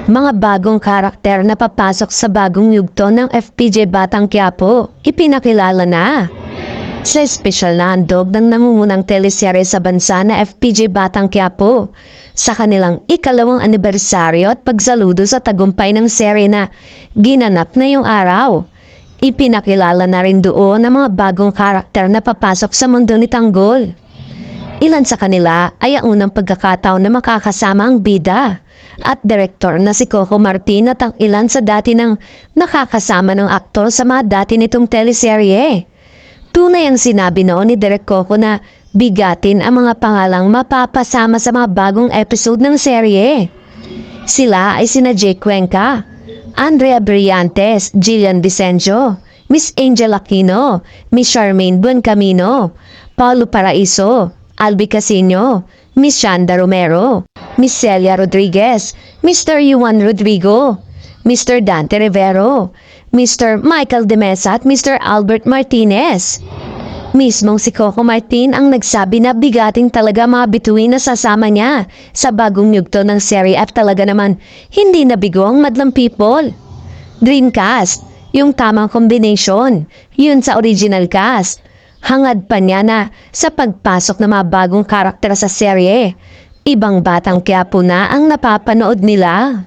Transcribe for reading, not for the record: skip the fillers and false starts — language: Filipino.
Mga bagong karakter na papasok sa bagong yugto ng FPJ Batang Quiapo, ipinakilala na. Sa espesyal na handog ng nangungunang teleserye sa bansa na FPJ Batang Quiapo, sa kanilang ikalawang anibersaryo at pagsaludo sa tagumpay ng serye na ginanap na yung araw. Ipinakilala na rin doon ang mga bagong karakter na papasok sa mundo ni Tanggol. Ilan sa kanila ay ang unang pagkakataon na makakasama ang bida at direktor na si Coco Martin at ang ilan sa dati ng nakakasama ng aktor sa mga dati nitong teleserye. Tunay ang sinabi noon ni Direk Coco na bigatin ang mga pangalang mapapasama sa mga bagong episode ng serye. Sila ay sina Jake Cuenca, Andrea Brillantes, Jillian Vicencio, Miss Angel Aquino, Miss Charmaine Buencamino, Paulo Paraiso, Albi Casino, Miss Shanda Romero, Miss Celia Rodriguez, Mr. Juan Rodrigo, Mr. Dante Rivero, Mr. Michael De Mesa at Mr. Albert Martinez. Mismong si Coco Martin ang nagsabi na bigating talaga mga bituin na sasama niya sa bagong yugto ng serye at talaga naman hindi nabigo ang madlang people. Dreamcast, yung tamang combination, yun sa original cast. Hangad pa niya na sa pagpasok ng mga bagong karakter sa serye, ibang Batang Quiapo na ang napapanood nila.